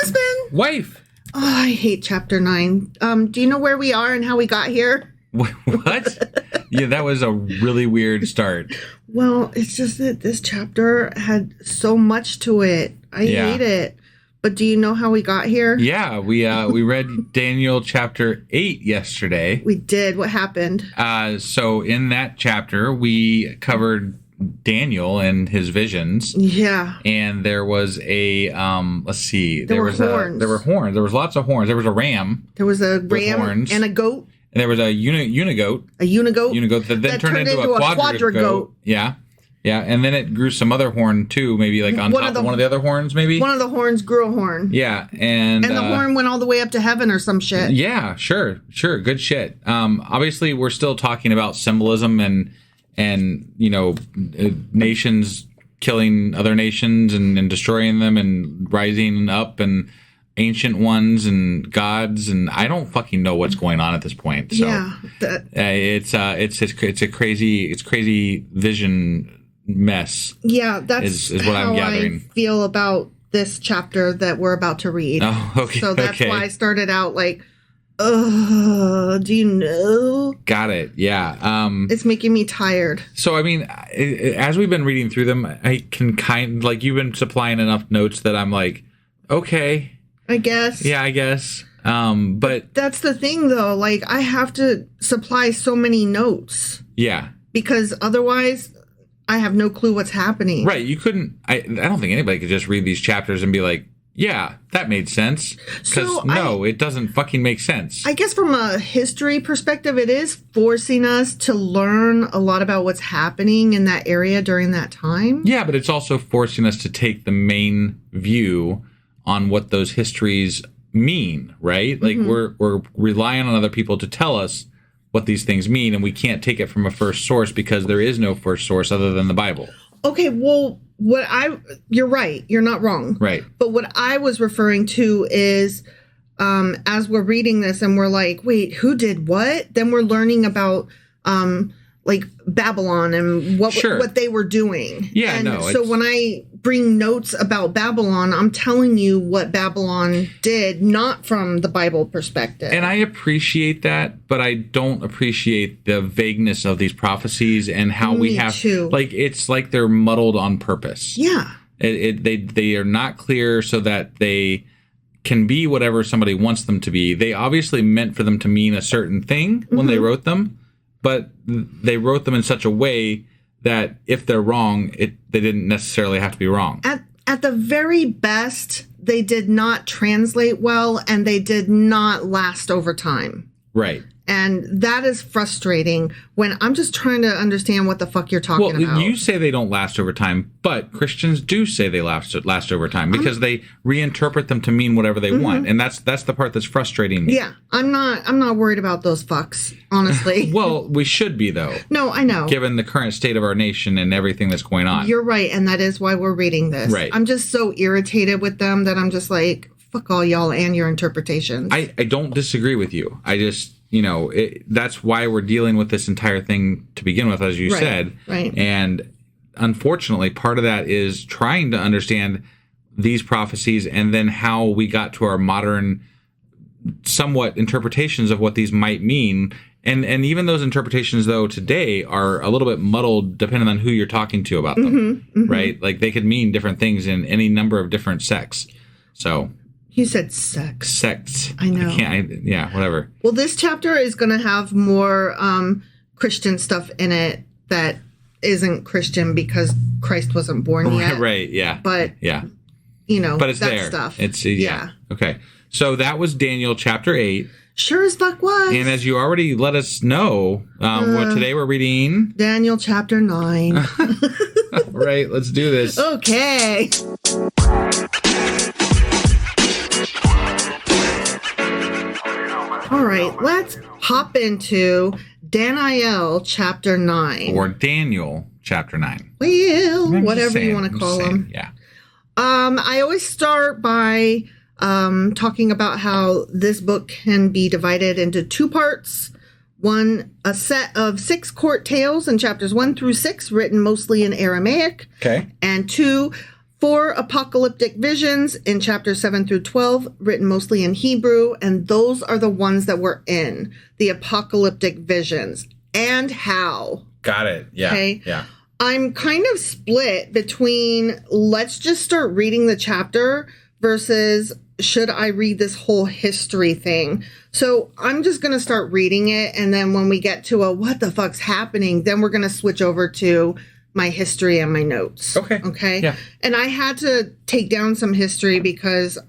Husband. Wife. Oh, I hate chapter 9. Do you know where we are and how we got here? What? Yeah, that was a really weird start. Well, it's just that this chapter had so much to it. I hate it. But do you know how we got here? Yeah, we read Daniel chapter 8 yesterday. We did. What happened? So in that chapter, we covered Daniel and his visions. Yeah. And there was a let's see. There were horns. There were horns. There was lots of horns. There was a ram. There was a ram and a goat. And there was a unigoat. A unigoat. Unigoat that then turned into a quadrigoat. Yeah. Yeah, and then it grew some other horn too, maybe like on top of one of the other horns, maybe? One of the horns grew a horn. Yeah, and the horn went all the way up to heaven or some shit. Yeah, sure, good shit. Obviously, we're still talking about symbolism and nations killing other nations and destroying them and rising up and ancient ones and gods, and I don't fucking know what's going on at this point. So yeah, it's a crazy vision mess. Yeah, that's is what I'm gathering. I feel about this chapter that we're about to read. Oh, okay. So that's why I started out like, do you know? Got it. Yeah. It's making me tired. So, I mean, as we've been reading through them, I can you've been supplying enough notes that I'm like, okay. I guess. Yeah, I guess. But that's the thing, though. Like, I have to supply so many notes. Yeah. Because otherwise, I have no clue what's happening. Right. You couldn't. I don't think anybody could just read these chapters and be like, yeah, that made sense. Because it doesn't fucking make sense. I guess from a history perspective, it is forcing us to learn a lot about what's happening in that area during that time. Yeah, but it's also forcing us to take the main view on what those histories mean, right? Like we're relying on other people to tell us what these things mean, and we can't take it from a first source because there is no first source other than the Bible. Okay, well, you're right. You're not wrong. Right. But what I was referring to is, as we're reading this and we're like, wait, who did what? Then we're learning about, like Babylon and what they were doing. Yeah, and so when I bring notes about Babylon, I'm telling you what Babylon did, not from the Bible perspective. And I appreciate that, but I don't appreciate the vagueness of these prophecies and how we have too. Like it's like they're muddled on purpose. Yeah. They are not clear so that they can be whatever somebody wants them to be. They obviously meant for them to mean a certain thing when they wrote them. But they wrote them in such a way that if they're wrong, they didn't necessarily have to be wrong. At the very best, they did not translate well, and they did not last over time. Right. And that is frustrating when I'm just trying to understand what the fuck you're talking about. Well, you say they don't last over time, but Christians do say they last over time because they reinterpret them to mean whatever they want, and that's the part that's frustrating me. Yeah, I'm not worried about those fucks, honestly. Well, we should be though. No, I know. Given the current state of our nation and everything that's going on. You're right, and that is why we're reading this. Right. I'm just so irritated with them that I'm just like, fuck all y'all and your interpretations. I don't disagree with you. I just... that's why we're dealing with this entire thing to begin with, as you said. Right. And unfortunately, part of that is trying to understand these prophecies and then how we got to our modern, somewhat interpretations of what these might mean. And even those interpretations, though, today are a little bit muddled depending on who you're talking to about them, right? Like they could mean different things in any number of different sects. So... You said sex. Sects. I know. Yeah, whatever. Well, this chapter is going to have more Christian stuff in it that isn't Christian because Christ wasn't born yet. Right, yeah. But, yeah. But it's that there. Stuff. It's yeah. Okay. So that was Daniel chapter 8. Sure as fuck was. And as you already let us know, what today we're reading... Daniel chapter 9. Right, let's do this. Okay. All right, let's hop into Daniel chapter 9. Or Daniel chapter 9. Well, whatever you want to call them. Yeah. I always start by talking about how this book can be divided into two parts. One, a set of 6 court tales in chapters 1 through 6, written mostly in Aramaic. Okay. And 2, 4 apocalyptic visions in chapters 7 through 12, written mostly in Hebrew, and those are the ones that we're in, the apocalyptic visions. And how. Got it. Yeah. Okay? Yeah. I'm kind of split between let's just start reading the chapter versus should I read this whole history thing. So I'm just going to start reading it, and then when we get to a what the fuck's happening, then we're going to switch over to my history and my notes. Okay. Yeah. And I had to take down some history because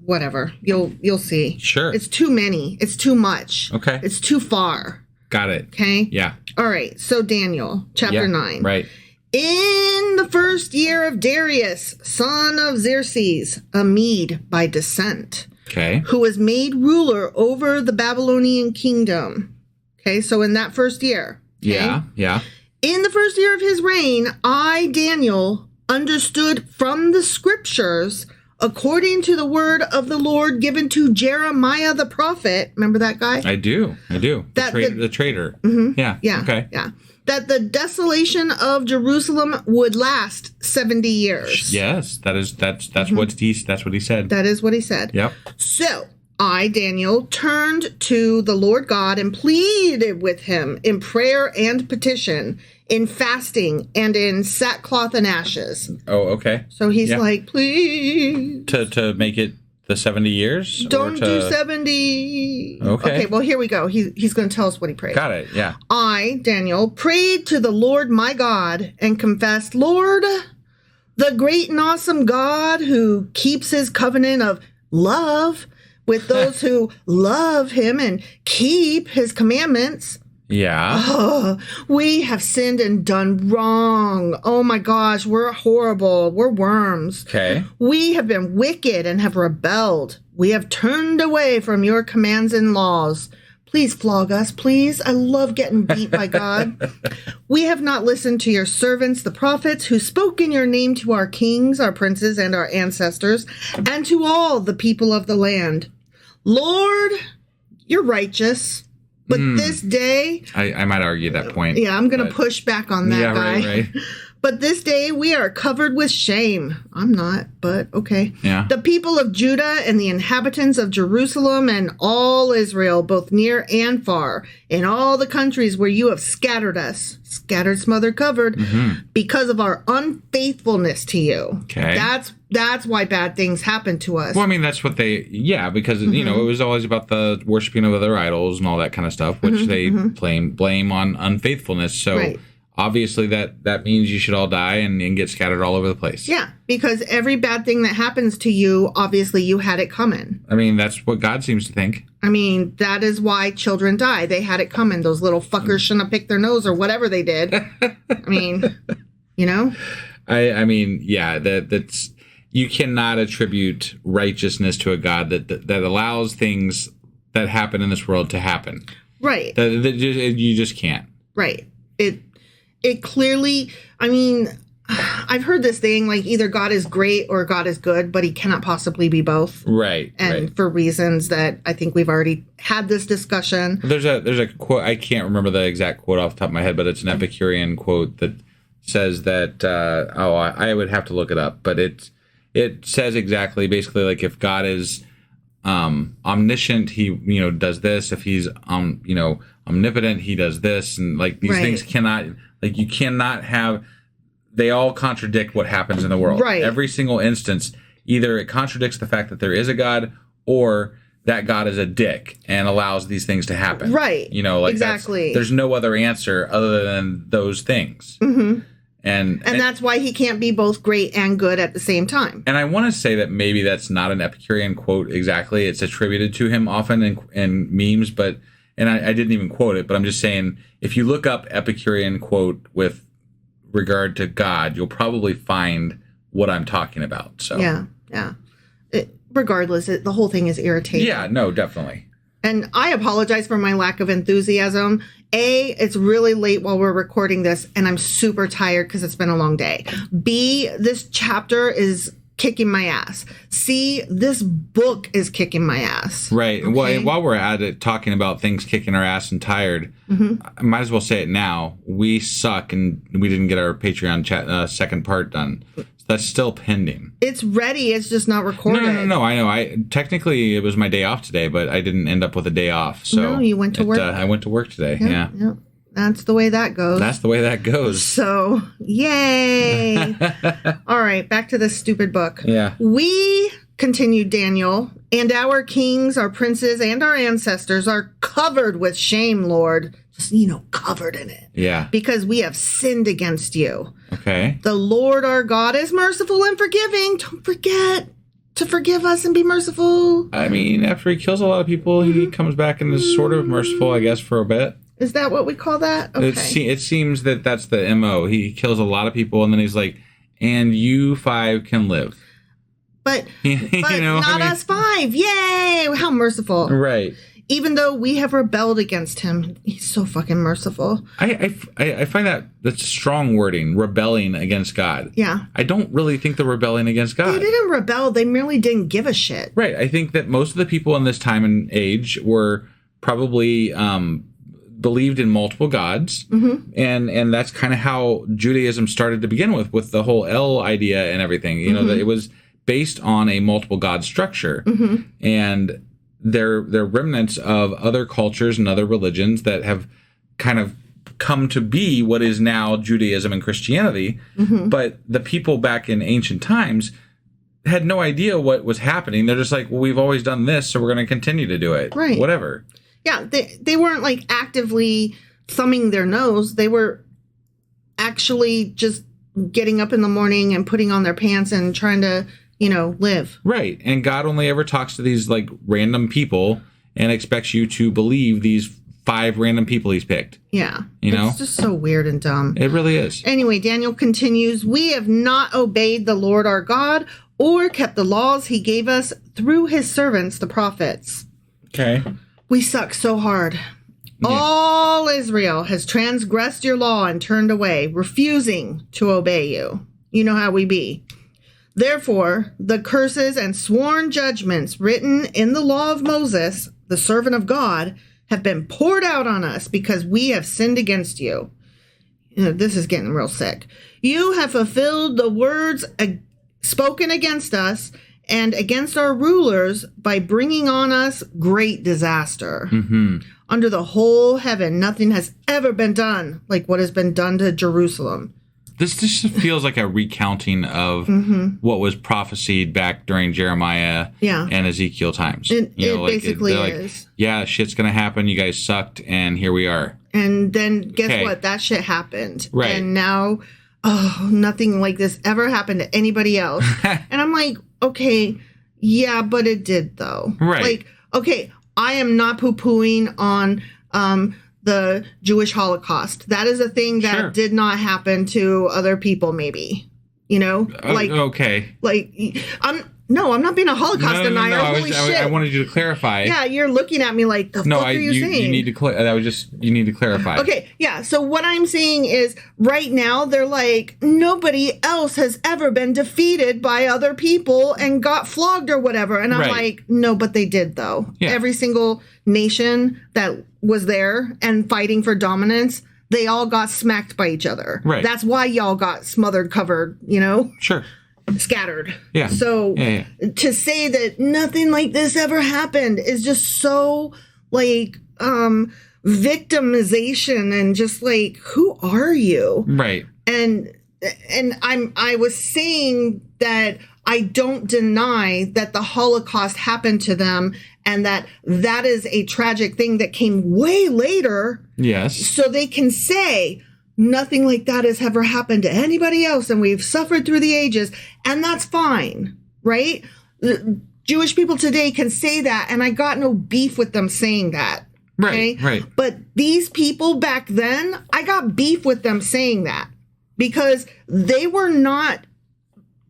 whatever. You'll see. Sure. It's too many. It's too much. Okay. It's too far. Got it. Okay. Yeah. All right. So Daniel, chapter 9. Right. In the first year of Darius, son of Xerxes, a Mede by descent, Okay. who was made ruler over the Babylonian kingdom. Okay, so in that first year. Okay? Yeah. Yeah. In the first year of his reign, I, Daniel, understood from the scriptures, according to the word of the Lord given to Jeremiah the prophet. Remember that guy? I do. The traitor. Mm-hmm. Yeah. Yeah. Okay. Yeah. That the desolation of Jerusalem would last 70 years. Yes, that's what he said. That is what he said. Yep. So I, Daniel, turned to the Lord God and pleaded with him in prayer and petition, in fasting and in sackcloth and ashes. Oh, okay. So he's like, please. To make it the 70 years? Don't do 70. Okay, well, here we go. He's going to tell us what he prayed. Got it, yeah. I, Daniel, prayed to the Lord my God and confessed, Lord, the great and awesome God who keeps his covenant of love with those who love him and keep his commandments. Yeah. Oh, we have sinned and done wrong. Oh my gosh, we're horrible. We're worms. Okay. We have been wicked and have rebelled. We have turned away from your commands and laws. Please flog us, please. I love getting beat by God. We have not listened to your servants, the prophets, who spoke in your name to our kings, our princes, and our ancestors, and to all the people of the land. Lord, you're righteous. But this day... I might argue that point. Yeah, I'm going to push back on that guy. Right. But this day we are covered with shame. I'm not, but okay. Yeah. The people of Judah and the inhabitants of Jerusalem and all Israel, both near and far, in all the countries where you have scattered us, scattered, smothered, covered, because of our unfaithfulness to you. Okay. That's why bad things happen to us. Well, I mean, that's what because, it was always about the worshiping of other idols and all that kind of stuff, which they blame on unfaithfulness. So obviously that means you should all die and get scattered all over the place. Yeah, because every bad thing that happens to you, obviously you had it coming. I mean, that's what God seems to think. I mean, that is why children die. They had it coming. Those little fuckers shouldn't have picked their nose or whatever they did. I mean, I mean, yeah, that's... You cannot attribute righteousness to a God that allows things that happen in this world to happen. Right. You just can't. Right. It clearly, I mean, I've heard this thing, like either God is great or God is good, but he cannot possibly be both. Right. And for reasons that I think we've already had this discussion. There's a quote, I can't remember the exact quote off the top of my head, but it's an Epicurean quote that says that, I would have to look it up, but it says exactly, basically, like if God is omniscient, he does this. If he's omnipotent, he does this, and like these things cannot, like you cannot have. They all contradict what happens in the world. Right. Every single instance, either it contradicts the fact that there is a God, or that God is a dick and allows these things to happen. Right. Exactly. There's no other answer other than those things. Mm-hmm. And that's why he can't be both great and good at the same time. And I want to say that maybe that's not an Epicurean quote exactly. It's attributed to him often in memes, and I didn't even quote it, but I'm just saying, if you look up Epicurean quote with regard to God, you'll probably find what I'm talking about. So yeah. Regardless, the whole thing is irritating. Yeah, no, definitely. And I apologize for my lack of enthusiasm. A, it's really late while we're recording this, and I'm super tired because it's been a long day. B, this chapter is kicking my ass. C, this book is kicking my ass. Right. Okay? While we're at it, talking about things kicking our ass and tired, I might as well say it now. We suck, and we didn't get our Patreon second part done. That's still pending. It's ready. It's just not recorded. No. I know. Technically, it was my day off today, but I didn't end up with a day off. So no, you went to work. I went to work today. Yeah. That's the way that goes. So, yay. All right, back to this stupid book. Yeah. We, continued Daniel, and our kings, our princes, and our ancestors are covered with shame, Lord. Just, covered in it. Yeah. Because we have sinned against you. Okay. The Lord our God is merciful and forgiving. Don't forget to forgive us and be merciful. I mean, after he kills a lot of people, he comes back and is sort of merciful, I guess, for a bit. Is that what we call that? Okay. It seems that that's the MO. He kills a lot of people, and then he's like, and you 5 can live. But not us 5. Yay! How merciful. Right. Even though we have rebelled against him, he's so fucking merciful. I find that's strong wording, rebelling against God. Yeah. I don't really think they're rebelling against God. They didn't rebel. They merely didn't give a shit. Right. I think that most of the people in this time and age were probably believed in multiple gods. Mm-hmm. And that's kind of how Judaism started to begin with the whole El idea and everything. You know, that it was based on a multiple god structure. Mm-hmm. And they're remnants of other cultures and other religions that have kind of come to be what is now Judaism and Christianity. Mm-hmm. But the people back in ancient times had no idea what was happening. They're just like, well, we've always done this, so we're going to continue to do it. Right. Whatever. Yeah, they weren't like actively thumbing their nose. They were actually just getting up in the morning and putting on their pants and trying to, live. Right. And God only ever talks to these like random people and expects you to believe these 5 random people he's picked. Yeah. It's just so weird and dumb. It really is. Anyway, Daniel continues, we have not obeyed the Lord our God or kept the laws he gave us through his servants, the prophets. Okay. We suck so hard. Yeah. All Israel has transgressed your law and turned away, refusing to obey you. You know how we be. Therefore, the curses and sworn judgments written in the law of Moses, the servant of God, have been poured out on us because we have sinned against you. This is getting real sick. You have fulfilled the words spoken against us and against our rulers by bringing on us great disaster. Mm-hmm. Under the whole heaven, nothing has ever been done like what has been done to Jerusalem. This just feels like a recounting of what was prophesied back during Jeremiah and Ezekiel times. It basically is. Yeah, shit's going to happen. You guys sucked, and here we are. And then guess what? That shit happened. Right. And now, nothing like this ever happened to anybody else. And I'm like, okay, yeah, but it did, though. Right. Like, okay, I am not poo-pooing on the Jewish Holocaust. That is a thing that did not happen to other people, maybe. Okay. Like, I'm not being a Holocaust denier. No. Holy shit. I wanted you to clarify. Yeah, you're looking at me like, the fuck are you saying? You need to you need to clarify. Okay, yeah. So what I'm saying is, right now they're like, nobody else has ever been defeated by other people and got flogged or whatever. And I'm like, no, but they did though. Yeah. Every single nation that was there and fighting for dominance, they all got smacked by each other. Right. That's why y'all got smothered, covered, Sure. Scattered. Yeah. So to say that nothing like this ever happened is just so like victimization and just like, who are you? Right. And I was saying that I don't deny that the Holocaust happened to them and that is a tragic thing that came way later. Yes. So they can say nothing like that has ever happened to anybody else, and we've suffered through the ages, and that's fine, right? Jewish people today can say that, and I got no beef with them saying that. Okay? Right. But these people back then, I got beef with them saying that because they were not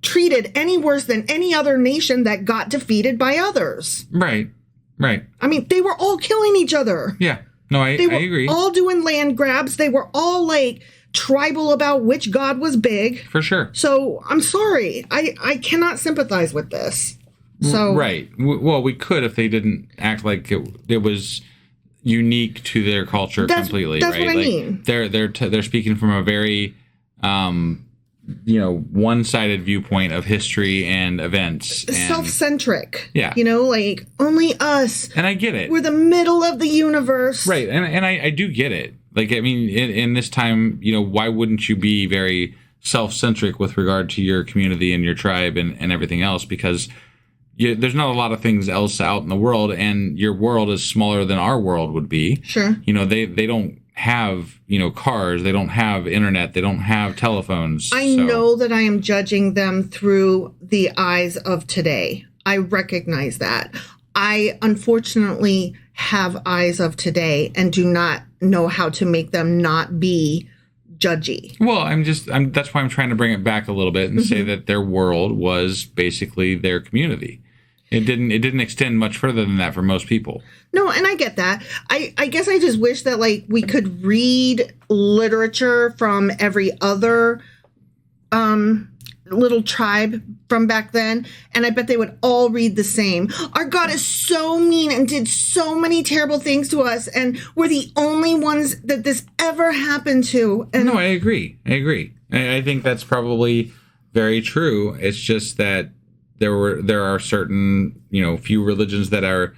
treated any worse than any other nation that got defeated by others. Right. I mean, they were all killing each other. Yeah. No, I agree. All doing land grabs. They were all like tribal about which god was big. For sure. So I'm sorry. I cannot sympathize with this. So right. Well, we could if they didn't act like it was unique to their culture completely. That's right? What I mean. They're speaking from a very one-sided viewpoint of history and events. And, self-centric. Yeah. Like, only us. And I get it. We're the middle of the universe. Right. And I do get it. Like, I mean, in this time, why wouldn't you be very self-centric with regard to your community and your tribe and everything else? Because there's not a lot of things else out in the world, and your world is smaller than our world would be. Sure. They don't have, cars. They don't have internet. They don't have telephones. I know that I am judging them through the eyes of today. I recognize that. I unfortunately have eyes of today and do not know how to make them not be judgy. Well, that's why I'm trying to bring it back a little bit and say that their world was basically their community. It didn't extend much further than that for most people. No, and I get that. I guess I just wish that we could read literature from every other little tribe from back then, and I bet they would all read the same. Our God is so mean and did so many terrible things to us, and we're the only ones that this ever happened to. And no, I agree. I think that's probably very true. It's just that there are certain, few religions that are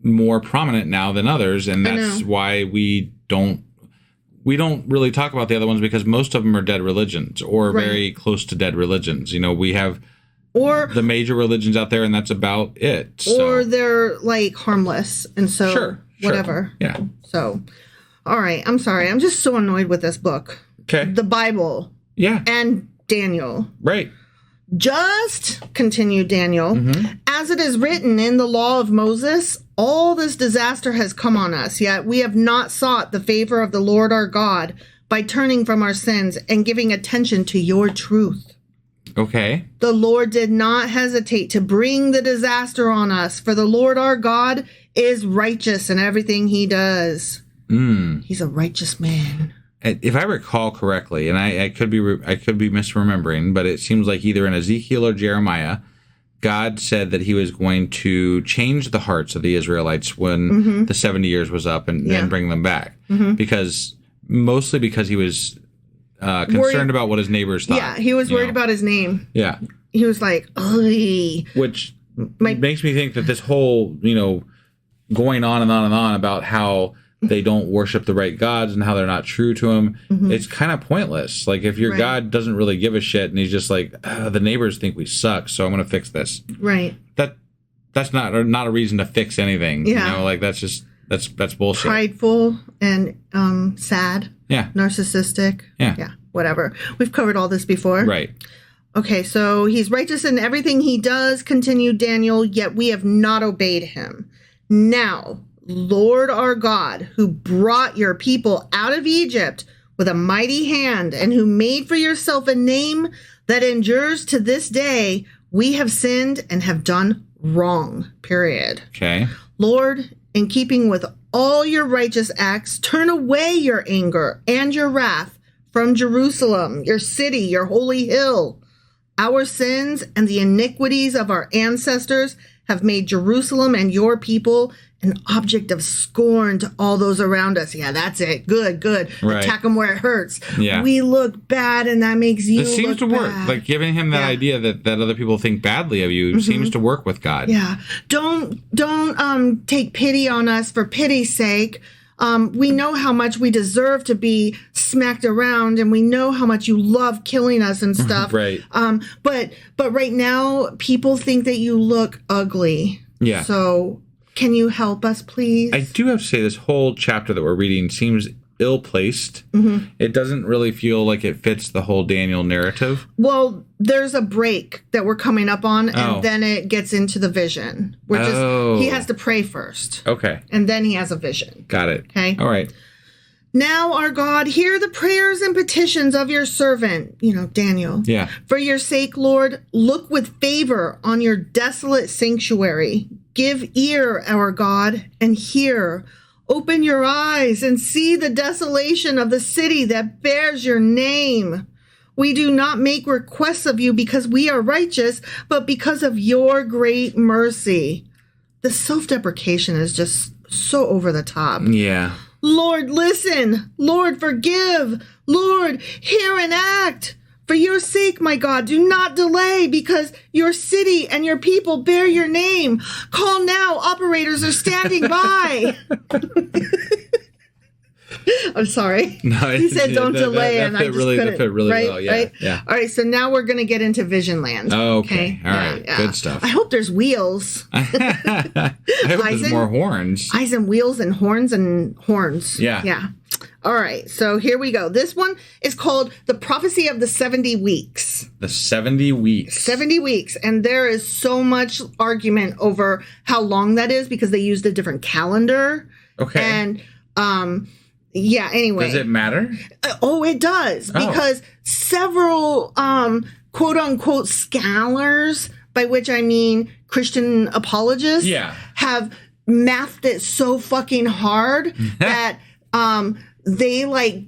more prominent now than others, and that's why we don't really talk about the other ones, because most of them are dead religions or very close to dead religions. We have the major religions out there, and that's about it. Or they're harmless, and so sure. Whatever. Yeah. So, all right. I'm sorry. I'm just so annoyed with this book. Okay. The Bible. Yeah. And Daniel. Right. Just, continued Daniel, as it is written in the law of Moses, all this disaster has come on us, yet we have not sought the favor of the Lord our God by turning from our sins and giving attention to your truth. Okay. The Lord did not hesitate to bring the disaster on us, for the Lord our God is righteous in everything he does. He's a righteous man. If I recall correctly, and I could be misremembering, but it seems like either in Ezekiel or Jeremiah, God said that he was going to change the hearts of the Israelites when the 70 years was up and bring them back. Mostly because he was concerned about what his neighbors thought. Yeah, he was worried about his name. Yeah. He was like, "Oy." Which makes me think that this whole, going on and on and on about how they don't worship the right gods and how they're not true to him, it's kind of pointless. Like, if your God doesn't really give a shit and he's just like, the neighbors think we suck, so I'm going to fix this. Right. That's not a reason to fix anything. Yeah. That's bullshit. Prideful and sad. Yeah. Narcissistic. Yeah. Yeah. Whatever. We've covered all this before. Right. Okay, so he's righteous in everything he does, continued Daniel, yet we have not obeyed him. Now, Lord our God, who brought your people out of Egypt with a mighty hand and who made for yourself a name that endures to this day, we have sinned and have done wrong, period. Okay. Lord, in keeping with all your righteous acts, turn away your anger and your wrath from Jerusalem, your city, your holy hill. Our sins and the iniquities of our ancestors have made Jerusalem and your people an object of scorn to all those around us. Yeah, that's it. Good. Right. Attack them where it hurts. Yeah. We look bad, and that makes you look bad. It seems to work. Like, giving him that idea that other people think badly of you seems to work with God. Yeah. Don't take pity on us for pity's sake. We know how much we deserve to be smacked around, and we know how much you love killing us and stuff. Right. But right now, people think that you look ugly. Yeah. So, can you help us, please? I do have to say, this whole chapter that we're reading seems ill-placed. It doesn't really feel like it fits the whole Daniel narrative. Well, there's a break that we're coming up on, and then it gets into the vision. He has to pray first. Okay. And then he has a vision. Got it. Okay. All right. Now, our God, hear the prayers and petitions of your servant, Daniel. Yeah. For your sake, Lord, look with favor on your desolate sanctuary. Give ear, our God, and hear. Open your eyes and see the desolation of the city that bears your name. We do not make requests of you because we are righteous, but because of your great mercy. The self-deprecation is just so over the top. Yeah. Lord, listen. Lord, forgive. Lord, hear and act. For your sake, my God, do not delay, because your city and your people bear your name. Call now. Operators are standing by. I'm sorry. No, he said don't delay, and I just couldn't. That fit really right, well. Yeah, right? yeah. All right, so now we're going to get into Vision Land. Oh, okay. All right. Yeah. Good stuff. I hope there's wheels. I hope there's more horns. Eyes and wheels and horns and horns. Yeah. Yeah. All right, so here we go. This one is called The Prophecy of the 70 Weeks. The 70 weeks. 70 weeks. And there is so much argument over how long that is because they used a different calendar. Okay. And, yeah, anyway. Does it matter? It does. Because several, quote unquote, scholars, by which I mean Christian apologists, have mathed it so fucking hard that they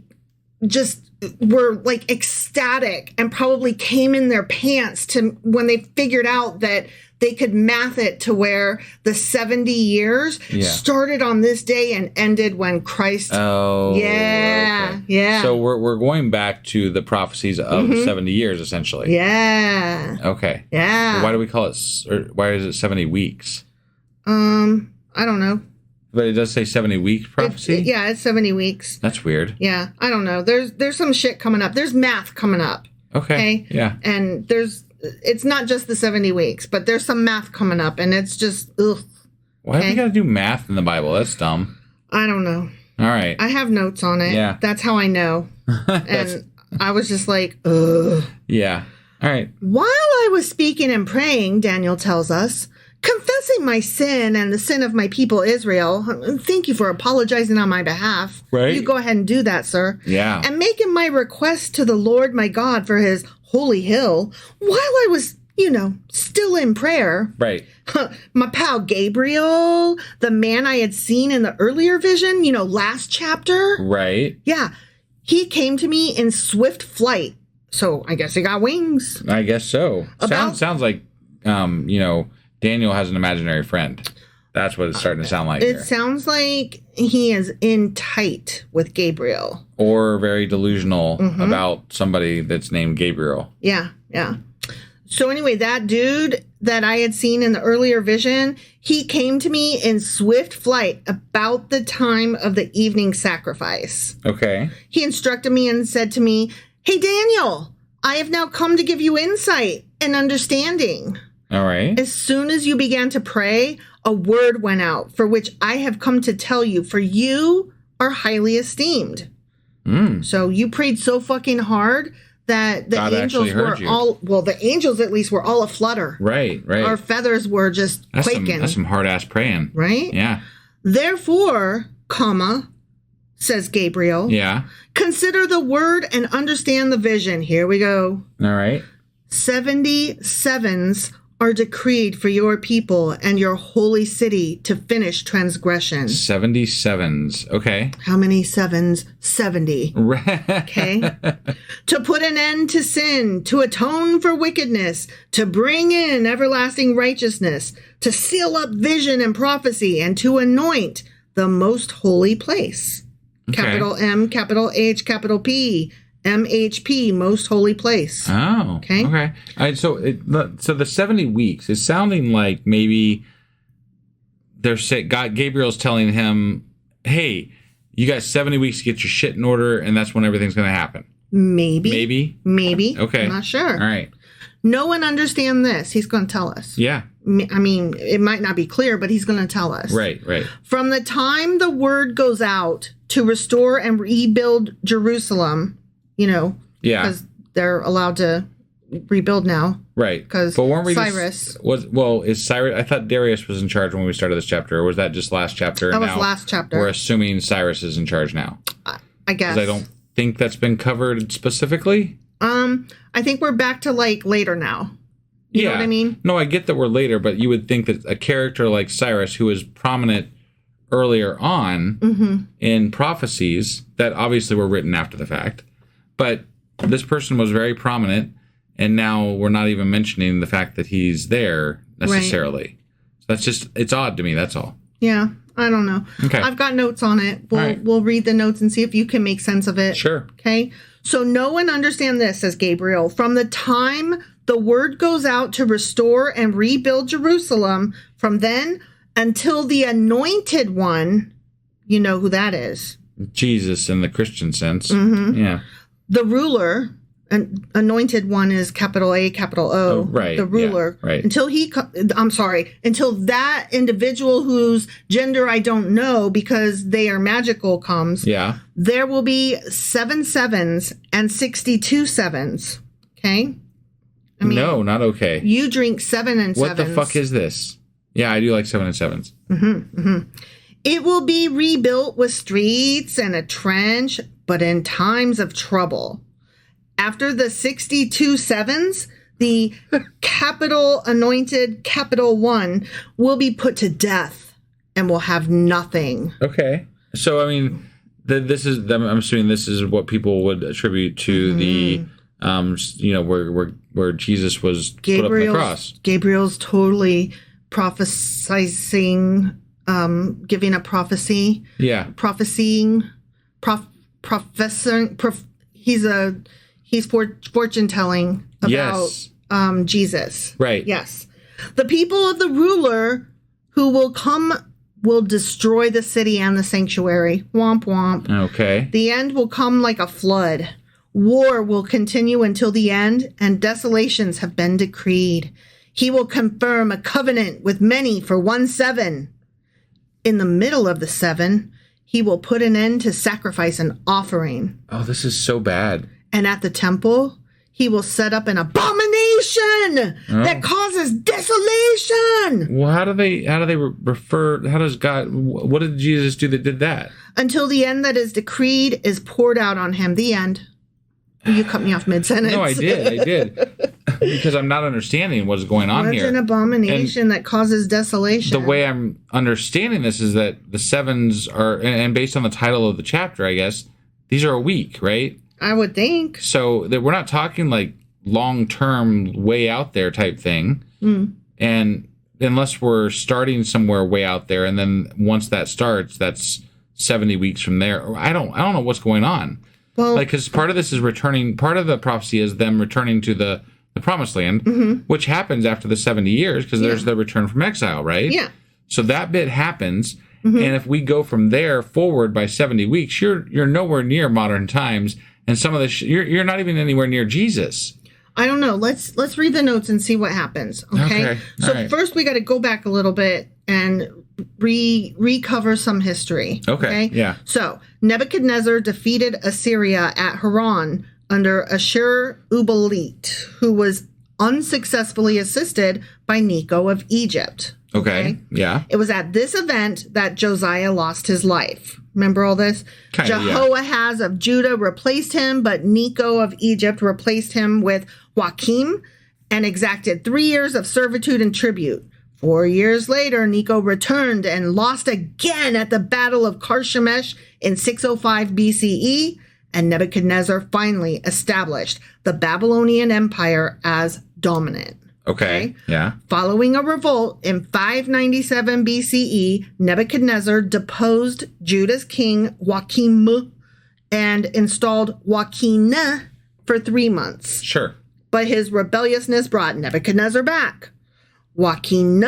just were ecstatic and probably came in their pants to when they figured out that they could math it to where the 70 years started on this day and ended when Christ. Oh, yeah, okay. Yeah. So we're going back to the prophecies of 70 years, essentially. Yeah. Okay. Yeah. Well, why do we call it? Or why is it 70 weeks? I don't know. But it does say 70 week prophecy? It's 70 weeks. That's weird. Yeah, I don't know. There's some shit coming up. There's math coming up. Okay. Yeah. And it's not just the 70 weeks, but there's some math coming up, and it's just, ugh. Why do we got to do math in the Bible? That's dumb. I don't know. All right. I have notes on it. Yeah. That's how I know. And I was just like, ugh. Yeah. All right. While I was speaking and praying, Daniel tells us, confessing my sin and the sin of my people Israel. Thank you for apologizing on my behalf. Right. You go ahead and do that, sir. Yeah. And making my request to the Lord my God for his holy hill while I was, still in prayer. Right. My pal Gabriel, the man I had seen in the earlier vision, last chapter. Right. Yeah. He came to me in swift flight. So I guess he got wings. I guess so. Sounds like, Daniel has an imaginary friend. That's what it's starting to sound like. It sounds like he is in tight with Gabriel. Or very delusional about somebody that's named Gabriel. Yeah, yeah. So anyway, that dude that I had seen in the earlier vision, he came to me in swift flight about the time of the evening sacrifice. Okay. He instructed me and said to me, "Hey, Daniel, I have now come to give you insight and understanding." All right. As soon as you began to pray, a word went out for which I have come to tell you, for you are highly esteemed. So you prayed so fucking hard that the angels were the angels at least were all aflutter. Right. Our feathers were just quaking. That's some hard ass praying. Right? Yeah. Therefore, says Gabriel. Yeah. Consider the word and understand the vision. Here we go. All right. 77s are decreed for your people and your holy city to finish transgression. 77s. Okay. How many sevens? 70. Okay. To put an end to sin, to atone for wickedness, to bring in everlasting righteousness, to seal up vision and prophecy, and to anoint the most holy place. Okay. Capital M, capital H, capital P. MHP, most holy place. Oh, okay. All right, so the 70 weeks is sounding like maybe Gabriel's telling him, "Hey, you got 70 weeks to get your shit in order, and that's when everything's going to happen." Maybe. Okay. I'm not sure. All right. No one understand this. He's going to tell us. Yeah. I mean, it might not be clear, but he's going to tell us. Right. From the time the word goes out to restore and rebuild Jerusalem, because they're allowed to rebuild now. Right. Because Cyrus. Is Cyrus, I thought Darius was in charge when we started this chapter, or was that just last chapter? That was last chapter. We're assuming Cyrus is in charge now. I guess. Because I don't think that's been covered specifically. I think we're back to later now. You know what I mean? No, I get that we're later, but you would think that a character like Cyrus, who was prominent earlier on in prophecies that obviously were written after the fact, but this person was very prominent, and now we're not even mentioning the fact that he's there necessarily. Right. So that's just, it's odd to me, that's all. Yeah, I don't know. Okay. I've got notes on it. We'll read the notes and see if you can make sense of it. Sure. Okay. So know and understand this, says Gabriel. From the time the word goes out to restore and rebuild Jerusalem, from then until the anointed one, you know who that is. Jesus in the Christian sense. Mm-hmm. Yeah. The ruler, an anointed one is capital A, capital O. Oh, right. The ruler. Yeah, right. Until until that individual whose gender I don't know because they are magical comes. Yeah. There will be 7 sevens and 62 sevens. Okay? I mean, no, not okay. You drink 7 and 7s. What the fuck is this? Yeah, I do like 7 and 7s. Mm-hmm, mm-hmm. It will be rebuilt with streets and a trench, but in times of trouble. After the 62 sevens, the capital anointed capital one will be put to death and will have nothing. Okay. So, I mean, I'm assuming this is what people would attribute to the, where Jesus was put up on the cross. Gabriel's totally prophesying, giving a prophecy. Yeah. Prophesying, he's fortune telling about Jesus. Right. Yes. The people of the ruler who will come will destroy the city and the sanctuary. Womp womp. Okay. The end will come like a flood. War will continue until the end, and desolations have been decreed. He will confirm a covenant with many for 1 7. In the middle of the 7, he will put an end to sacrifice and offering. Oh, this is so bad. And at the temple, he will set up an abomination that causes desolation. Well, how do they refer? How does God? What did Jesus do that did that? Until the end that is decreed is poured out on him. The end. You cut me off mid-sentence. No, I did. Because I'm not understanding what's going on here. What's an abomination that causes desolation? The way I'm understanding this is that the 7s are, and based on the title of the chapter, I guess, these are a week, right? I would think. So that we're not talking like long-term, way out there type thing. And unless we're starting somewhere way out there, and then once that starts, that's 70 weeks from there. I don't know what's going on. Well, like, because part of this is returning. Part of the prophecy is them returning to the promised land, which happens after the 70 years, because there's the return from exile, right? Yeah. So that bit happens, and if we go from there forward by 70 weeks, you're nowhere near modern times, and some of this you're not even anywhere near Jesus. I don't know. Let's read the notes and see what happens. Okay. So first we got to go back a little bit and recover some history. Okay. Yeah. So Nebuchadnezzar defeated Assyria at Haran under Ashur-uballit, who was unsuccessfully assisted by Necho of Egypt. Okay. Yeah. It was at this event that Josiah lost his life. Remember all this? Jehoahaz of Judah replaced him, but Necho of Egypt replaced him with Joachim and exacted 3 years of servitude and tribute. 4 years later, Necho returned and lost again at the Battle of Carchemish in 605 BCE, and Nebuchadnezzar finally established the Babylonian Empire as dominant. Okay. Yeah. Following a revolt in 597 BCE, Nebuchadnezzar deposed Judah's king Joachim and installed Joachim for 3 months. Sure. But his rebelliousness brought Nebuchadnezzar back. Joachim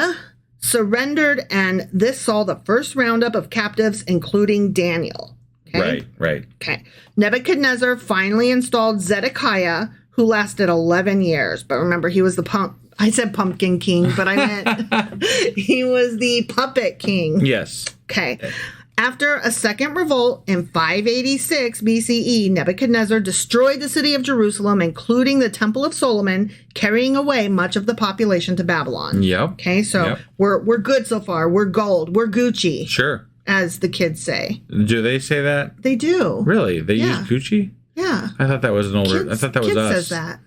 surrendered, and this saw the first roundup of captives, including Daniel. Okay? Right. Okay. Nebuchadnezzar finally installed Zedekiah, who lasted 11 years. But remember, he was I said pumpkin king, but I meant he was the puppet king. Yes. Okay. After a second revolt in 586 BCE, Nebuchadnezzar destroyed the city of Jerusalem, including the Temple of Solomon, carrying away much of the population to Babylon. Yep. Okay, so we're good so far. We're gold. We're Gucci. Sure. As the kids say. Do they say that? They do. Really? They use Gucci? Yeah. I thought that was an older. I thought that was us. Says that.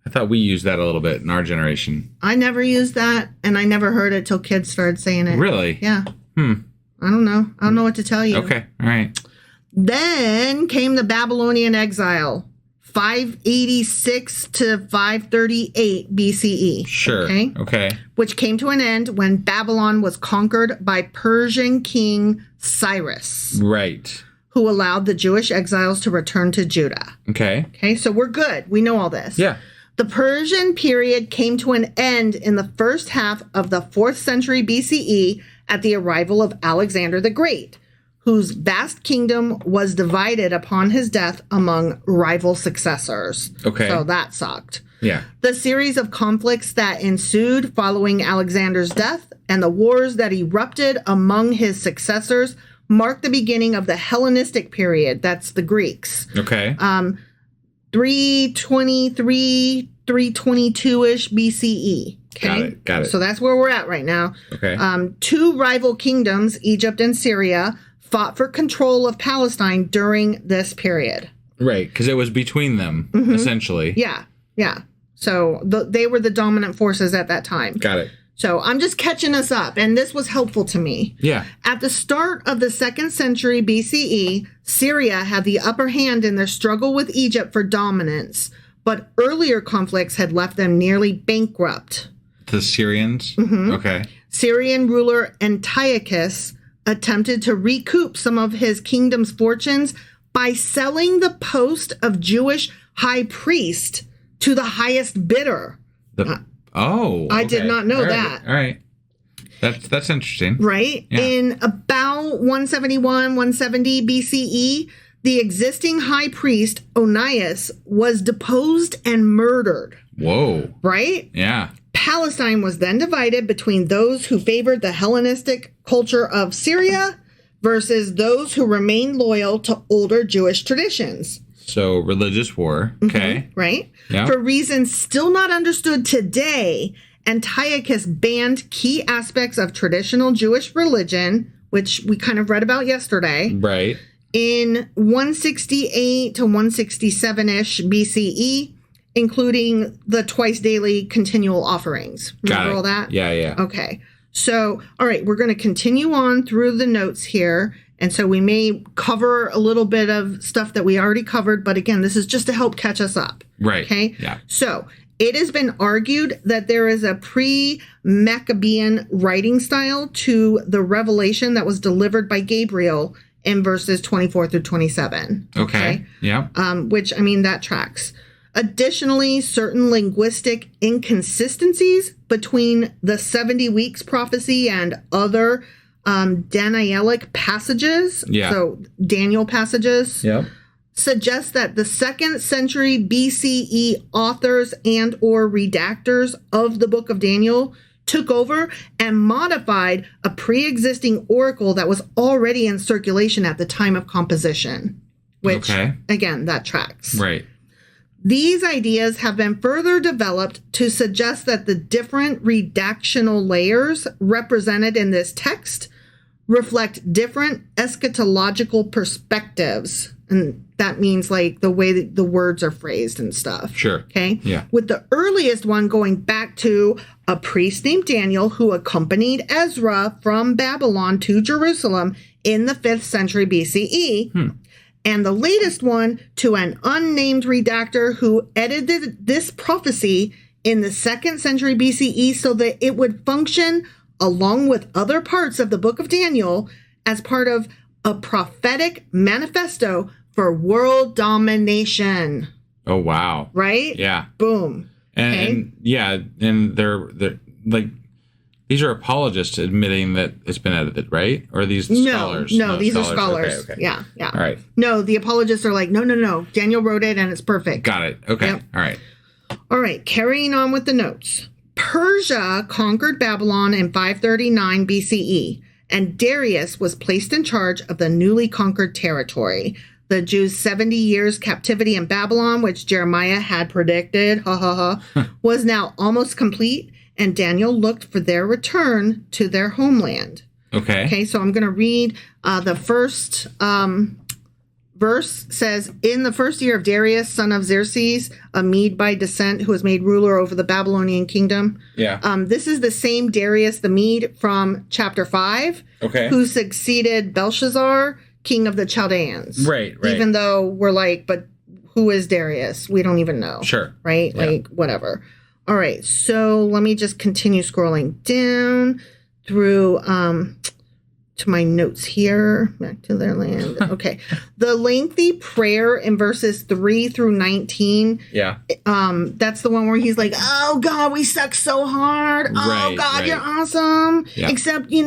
I thought we used that a little bit in our generation. I never used that, and I never heard it till kids started saying it. Really? Yeah. I don't know. I don't know what to tell you. Okay. All right. Then came the Babylonian exile, 586 to 538 BCE. Sure. Okay. Which came to an end when Babylon was conquered by Persian king Cyrus. Right. who allowed the Jewish exiles to return to Judah. Okay. Okay, so we're good. We know all this. Yeah. The Persian period came to an end in the first half of the 4th century BCE at the arrival of Alexander the Great, whose vast kingdom was divided upon his death among rival successors. Okay. So that sucked. Yeah. The series of conflicts that ensued following Alexander's death and the wars that erupted among his successors marked the beginning of the Hellenistic period. That's the Greeks. Okay. 323, 322-ish BCE. Okay. Got it. So that's where we're at right now. Okay. 2 rival kingdoms, Egypt and Syria, fought for control of Palestine during this period. Right, because it was between them, essentially. Yeah. So they were the dominant forces at that time. Got it. So I'm just catching us up, and this was helpful to me. Yeah. At the start of the 2nd century BCE, Syria had the upper hand in their struggle with Egypt for dominance, but earlier conflicts had left them nearly bankrupt. The Syrians? Mm-hmm. Okay. Syrian ruler Antiochus attempted to recoup some of his kingdom's fortunes by selling the post of Jewish high priest to the highest bidder. I did not know that. All right. That's interesting. Right? Yeah. In about 171, 170 BCE, the existing high priest, Onias, was deposed and murdered. Whoa. Right? Yeah. Palestine was then divided between those who favored the Hellenistic culture of Syria versus those who remained loyal to older Jewish traditions. So religious war. Okay. Right? Yeah. For reasons still not understood today, Antiochus banned key aspects of traditional Jewish religion, which we kind of read about yesterday. Right. In 168 to 167-ish BCE, including the twice daily continual offerings. Remember all that? Yeah. Okay. So, all right, we're going to continue on through the notes here. And so we may cover a little bit of stuff that we already covered. But again, this is just to help catch us up. Right. Okay. Yeah. So it has been argued that there is a pre-Maccabean writing style to the revelation that was delivered by Gabriel in verses 24 through 27. Okay. Yeah. Which, I mean, that tracks. Additionally, certain linguistic inconsistencies between the 70 weeks prophecy and other Danielic passages, so Daniel passages, suggest that the 2nd century BCE authors and or redactors of the book of Daniel took over and modified a pre-existing oracle that was already in circulation at the time of composition, which, again, that tracks. Right. These ideas have been further developed to suggest that the different redactional layers represented in this text reflect different eschatological perspectives. And that means like the way that the words are phrased and stuff. Sure. Okay. Yeah. With the earliest one going back to a priest named Daniel who accompanied Ezra from Babylon to Jerusalem in the 5th century BCE. And the latest one to an unnamed redactor who edited this prophecy in the 2nd century BCE so that it would function along with other parts of the book of Daniel as part of a prophetic manifesto for world domination. Oh, wow. Right? Yeah. Boom. And they're like, these are apologists admitting that it's been edited, right? Or are these scholars? No, these are scholars. Okay. Yeah. All right. No, the apologists are like, no. Daniel wrote it and it's perfect. Got it. Okay. Yep. All right. Carrying on with the notes. Persia conquered Babylon in 539 BCE, and Darius was placed in charge of the newly conquered territory. The Jews' 70 years captivity in Babylon, which Jeremiah had predicted, was now almost complete, and Daniel looked for their return to their homeland. Okay, so I'm going to read the first verse. Says, in the first year of Darius, son of Xerxes, a Mede by descent, who was made ruler over the Babylonian kingdom. This is the same Darius the Mede from chapter 5, who succeeded Belshazzar, king of the Chaldeans. Right. Even though we're like, but who is Darius? We don't even know. Sure. Right? Yeah. Like, whatever. All right, so let me just continue scrolling down through to my notes here. Back to their land. Okay. The lengthy prayer in verses 3 through 19. Yeah. That's the one where he's like, oh, God, we suck so hard. Oh, God, you're awesome. Yeah. Except, hit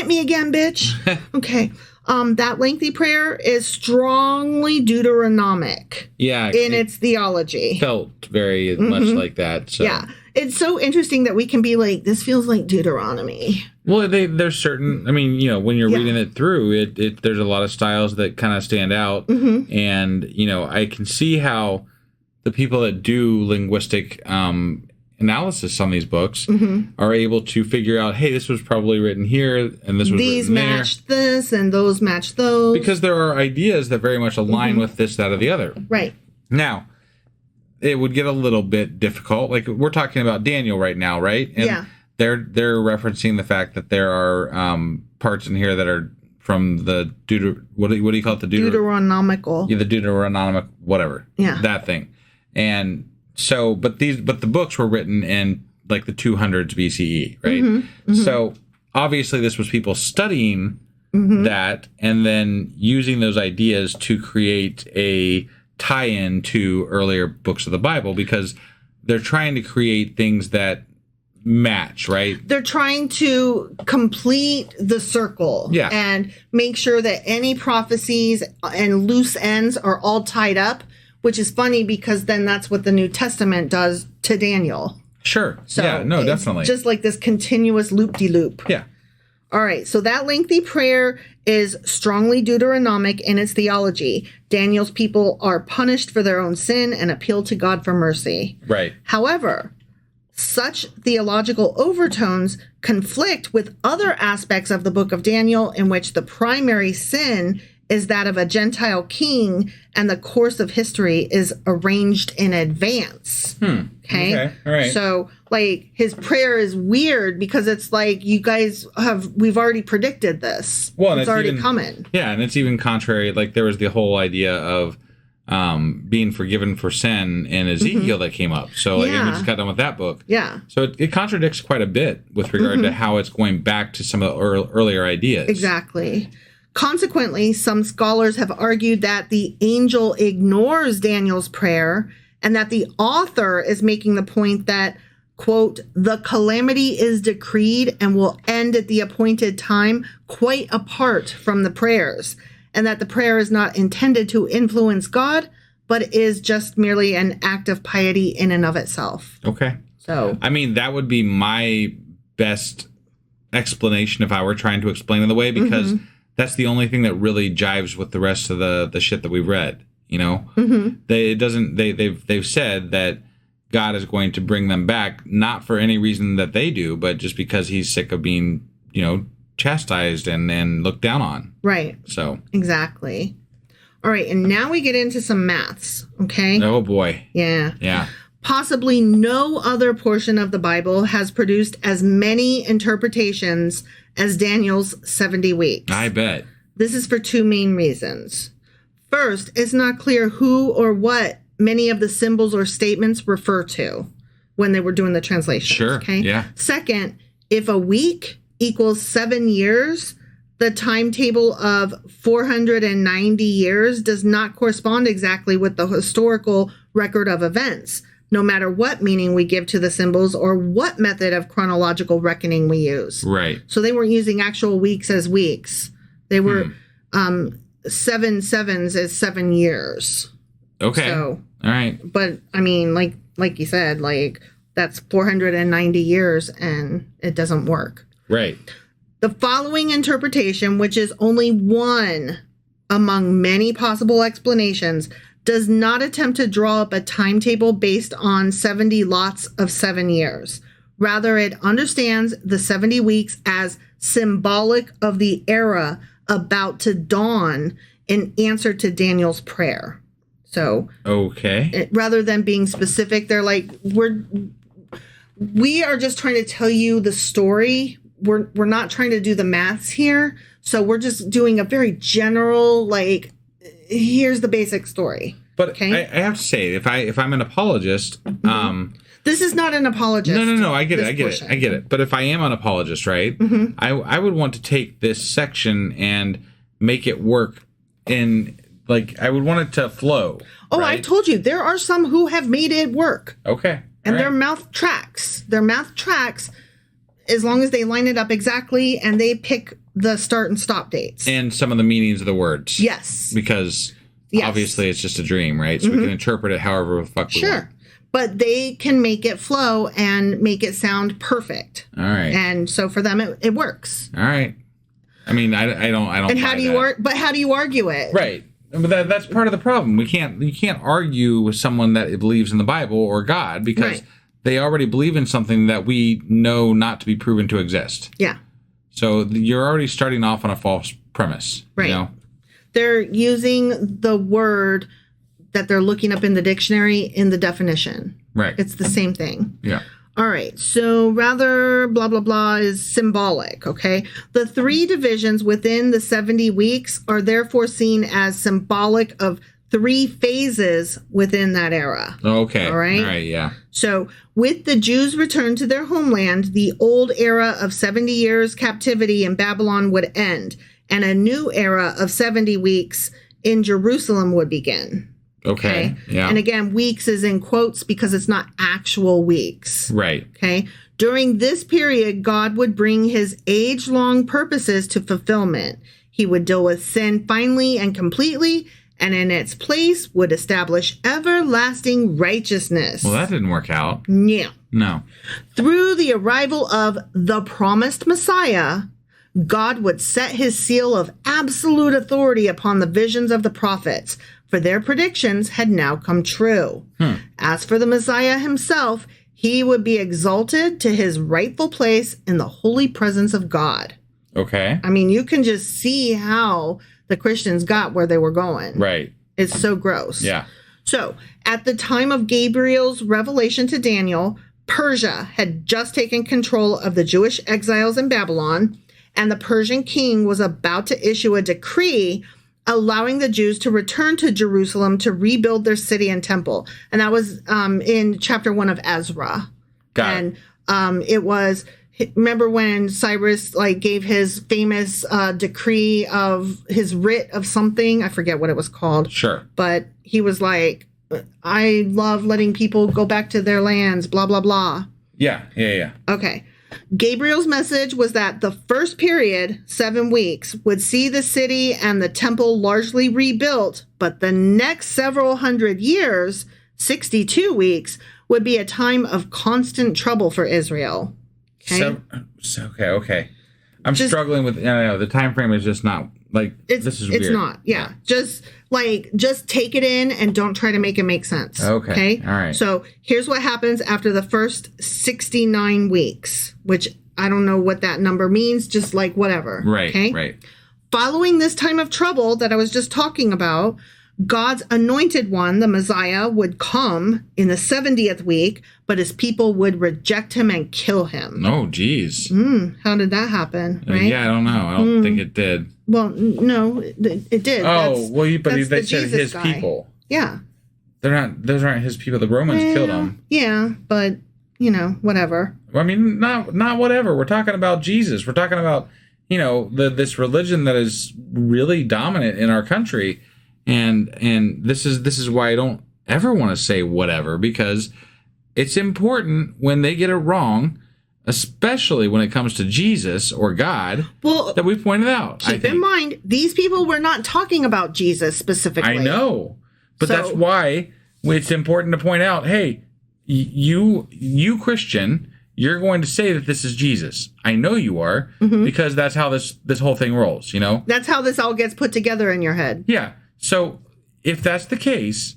me again, bitch. Okay. That lengthy prayer is strongly Deuteronomic. Yeah. In its theology. Felt very much like that. So. Yeah. It's so interesting that we can be like, this feels like Deuteronomy. Well, there's certain, when you're reading it through, there's a lot of styles that kind of stand out. Mm-hmm. And, I can see how the people that do linguistic analysis on these books are able to figure out, hey, this was probably written here and this was these written there. Match this and those match those. Because there are ideas that very much align with this, that, or the other. Right. Now, it would get a little bit difficult. Like, we're talking about Daniel right now, right? And they're referencing the fact that there are parts in here that are from the what do you call it? The Deuteronomical. Yeah, the Deuteronomic whatever. Yeah. That thing. And so, but the books were written in like the 200s BCE, right? Mm-hmm. So obviously this was people studying that and then using those ideas to create a tie-in to earlier books of the Bible, because they're trying to create things that match, right? They're trying to complete the circle and make sure that any prophecies and loose ends are all tied up, which is funny because then that's what the New Testament does to Daniel. Sure. So yeah, no, definitely. Just like this continuous loop-de-loop. Yeah. All right, so that lengthy prayer is strongly Deuteronomic in its theology. Daniel's people are punished for their own sin and appeal to God for mercy. Right. However, such theological overtones conflict with other aspects of the book of Daniel in which the primary sin is that of a Gentile king and the course of history is arranged in advance. Okay. All right. So, like, his prayer is weird because it's like, we've already predicted this. Well, it's already coming. Yeah, and it's even contrary. Like, there was the whole idea of being forgiven for sin in Ezekiel that came up. So, like, we just got done with that book. Yeah. So it contradicts quite a bit with regard to how it's going back to some of the earlier ideas. Exactly. Consequently, some scholars have argued that the angel ignores Daniel's prayer and that the author is making the point that, quote, the calamity is decreed and will end at the appointed time quite apart from the prayers, and that the prayer is not intended to influence God, but is just merely an act of piety in and of itself. Okay. So, I mean, that would be my best explanation if I were trying to explain it the way, because that's the only thing that really jives with the rest of the shit that we've read. They've said that God is going to bring them back, not for any reason that they do, but just because he's sick of being, chastised and looked down on. Right. So. Exactly. All right. And now we get into some maths. Okay. Oh boy. Yeah. Yeah. Possibly no other portion of the Bible has produced as many interpretations as Daniel's 70 weeks. I bet. This is for two main reasons. First, it's not clear who or what many of the symbols or statements refer to when they were doing the translation. Sure. Okay. Yeah. Second, if a week equals 7 years, the timetable of 490 years does not correspond exactly with the historical record of events, no matter what meaning we give to the symbols or what method of chronological reckoning we use. Right. So they weren't using actual weeks as weeks. They were 7 sevens as 7 years. Okay. So, all right. But I mean, like you said, like that's 490 years and it doesn't work. Right. The following interpretation, which is only one among many possible explanations, does not attempt to draw up a timetable based on 70 lots of 7 years. Rather, it understands the 70 weeks as symbolic of the era about to dawn in answer to Daniel's prayer. So, okay. Rather than being specific, they're like, we are just trying to tell you the story. We're not trying to do the maths here. So we're just doing a very general, like, here's the basic story. But okay? I have to say, if I'm an apologist, This is not an apologist. No. I get it. But if I am an apologist, right, I would want to take this section and make it work in, like, I would want it to flow. Oh, right? I told you, there are some who have made it work. Okay. And their mouth tracks. Their mouth tracks as long as they line it up exactly and they pick the start and stop dates. And some of the meanings of the words. Yes. Because obviously it's just a dream, right? So we can interpret it however the fuck we want. But they can make it flow and make it sound perfect. All right. And so for them, it works. All right. I mean, I don't. And how do you But how do you argue it? Right. But that's part of the problem. You can't argue with someone that believes in the Bible or God because they already believe in something that we know not to be proven to exist. Yeah. So you're already starting off on a false premise. Right. You know? They're using the word that they're looking up in the dictionary in the definition. Right. It's the same thing. Yeah. All right. So rather blah, blah, blah is symbolic. Okay. The 3 divisions within the 70 weeks are therefore seen as symbolic of 3 phases within that era. Okay. All right. All right. Yeah. So with the Jews returned to their homeland, the old era of 70 years captivity in Babylon would end, and a new era of 70 weeks in Jerusalem would begin. Okay. Yeah. And again, weeks is in quotes because it's not actual weeks. Right. Okay. During this period, God would bring his age-long purposes to fulfillment. He would deal with sin finally and completely, and in its place would establish everlasting righteousness. Well, that didn't work out. Yeah. No. Through the arrival of the promised Messiah, God would set his seal of absolute authority upon the visions of the prophets, for their predictions had now come true. As for the Messiah himself, he would be exalted to his rightful place in the holy presence of God. Okay. I mean, you can just see how the Christians got where they were going. Right. It's so gross. Yeah. So, at the time of Gabriel's revelation to Daniel, Persia had just taken control of the Jewish exiles in Babylon, and the Persian king was about to issue a decree allowing the Jews to return to Jerusalem to rebuild their city and temple. And that was in chapter 1 of Ezra. Got it. And it was, remember when Cyrus gave his famous decree of his writ of something? I forget what it was called. Sure. But he was like, I love letting people go back to their lands, blah, blah, blah. Yeah. Okay. Gabriel's message was that the first period, 7 weeks, would see the city and the temple largely rebuilt, but the next several hundred years, 62 weeks, would be a time of constant trouble for Israel. Okay. Okay. I'm struggling with. The time frame is just not this is weird. It's not. Yeah. Just take it in and don't try to make it make sense. Okay. All right. So here's what happens after the first 69 weeks, which I don't know what that number means. Just whatever. Right. Okay. Right. Following this time of trouble that I was just talking about, God's anointed one, the Messiah, would come in the 70th week, but his people would reject him and kill him. Oh, geez. How did that happen? Right? Yeah, I don't know. I don't think it did. Well, no, it did. But they said Jesus his guy. people. Yeah. They're not. Those aren't his people. The Romans killed him. Yeah, but whatever. I mean, not whatever. We're talking about Jesus. We're talking about this religion that is really dominant in our country. And this is why I don't ever want to say whatever, because it's important when they get it wrong, especially when it comes to Jesus or God, that we pointed out. Keep in mind, these people were not talking about Jesus specifically. I know, but that's why it's important to point out, hey, you Christian, you're going to say that this is Jesus. I know you are, because that's how this whole thing rolls, That's how this all gets put together in your head. Yeah. So if that's the case,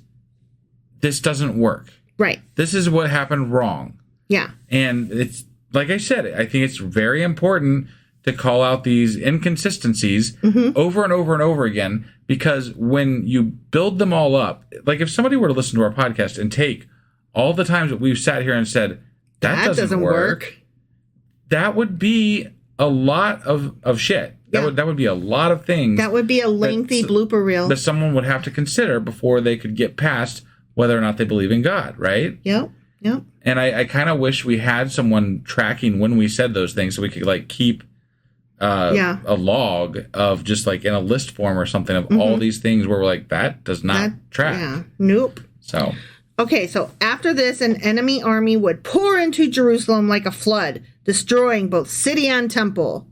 this doesn't work. Right. This is what happened wrong. Yeah. And it's, like I said, I think it's very important to call out these inconsistencies over and over and over again, because when you build them all up, if somebody were to listen to our podcast and take all the times that we've sat here and said, that doesn't work, that would be a lot of shit. That would be a lot of things. That would be a lengthy blooper reel that someone would have to consider before they could get past whether or not they believe in God, right? Yep. Yep. And I kind of wish we had someone tracking when we said those things so we could like keep a log of just like in a list form or something of all these things where we're like, that does not track. Yeah. Nope. So. Okay, so after this, an enemy army would pour into Jerusalem like a flood, destroying both city and temple.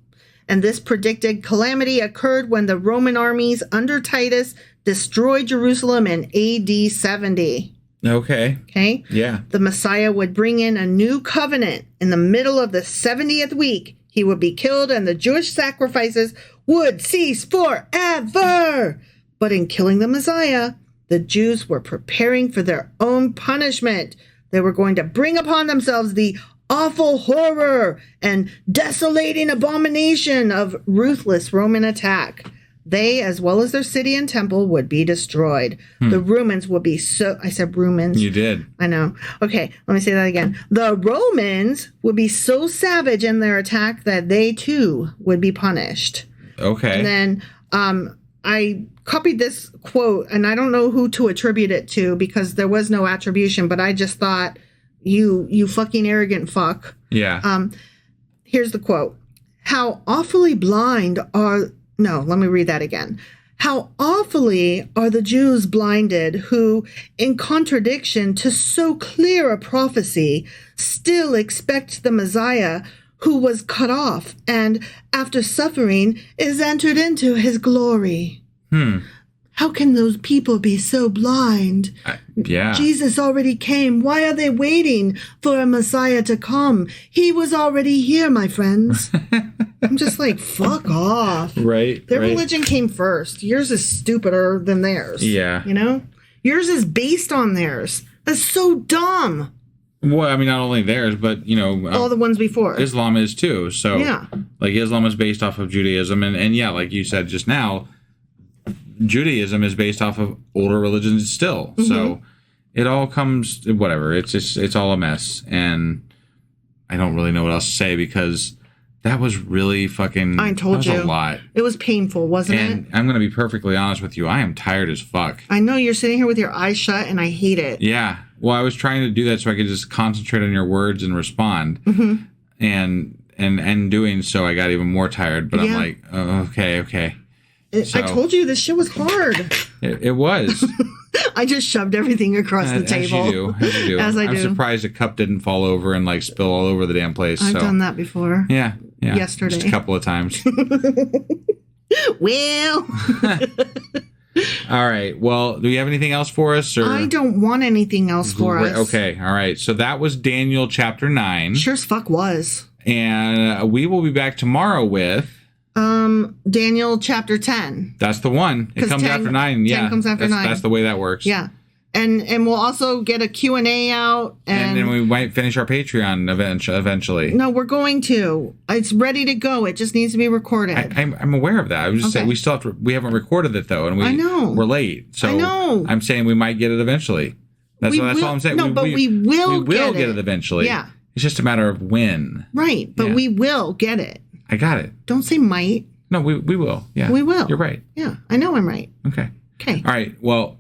And this predicted calamity occurred when the Roman armies under Titus destroyed Jerusalem in AD 70. Okay. Okay? Yeah. The Messiah would bring in a new covenant. In the middle of the 70th week, he would be killed and the Jewish sacrifices would cease forever. But in killing the Messiah, the Jews were preparing for their own punishment. They were going to bring upon themselves the awful horror and desolating abomination of ruthless Roman attack. They, as well as their city and temple, would be destroyed. The Romans would be so... I said Romans. You did. I know. Okay, let me say that again. The Romans would be so savage in their attack that they, too, would be punished. Okay. And then I copied this quote, and I don't know who to attribute it to because there was no attribution, but I just thought, you fucking arrogant fuck. Yeah. Here's the quote. How awfully blind are... No, let me read that again. How awfully are the Jews blinded who, in contradiction to so clear a prophecy, still expect the Messiah who was cut off and, after suffering, is entered into his glory. How can those people be so blind? Yeah. Jesus already came. Why are they waiting for a Messiah to come? He was already here, my friends. I'm just like, fuck off. Right. Their religion came first. Yours is stupider than theirs. Yeah. You know? Yours is based on theirs. That's so dumb. Well, I mean, not only theirs, but, you know... all the ones before. Islam is, too. So, yeah. Like, Islam is based off of Judaism. And yeah, like you said just now, Judaism is based off of older religions still. So, it all comes... Whatever. It's all a mess. And I don't really know what else to say because... That was really fucking... I told you. That was a lot. It was painful, wasn't it? And I'm going to be perfectly honest with you. I am tired as fuck. I know you're sitting here with your eyes shut, and I hate it. Yeah. Well, I was trying to do that so I could just concentrate on your words and respond. And doing so, I got even more tired. But I'm like, oh, okay. I told you this shit was hard. It was. I just shoved everything across the table. As you do. As I do. I'm surprised a cup didn't fall over and like spill all over the damn place. I've done that before. Yeah. Yesterday. Just a couple of times. Well. All right. Well, do you have anything else for us? Or? I don't want anything else for us. Okay. All right. So that was Daniel chapter 9. Sure as fuck was. And we will be back tomorrow with... Daniel chapter 10. That's the one. It comes after 9. Yeah. 10 comes after 9. That's the way that works. Yeah. And we'll also get a Q&A out. And then we might finish our Patreon eventually. No, we're going to. It's ready to go. It just needs to be recorded. I'm aware of that. I was just saying we haven't recorded it though, and I know. We're late. So I know. I'm saying we might get it eventually. That's all I'm saying. No, we will get it eventually. Yeah. It's just a matter of when. Right, but we will get it. I got it. Don't say might. No, we will. Yeah. We will. You're right. Yeah, I know I'm right. Okay. Okay. All right. Well,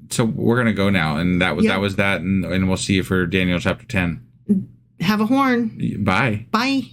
so we're gonna go now, and that was that, and we'll see you for Daniel chapter 10. Have a horn. Bye. Bye.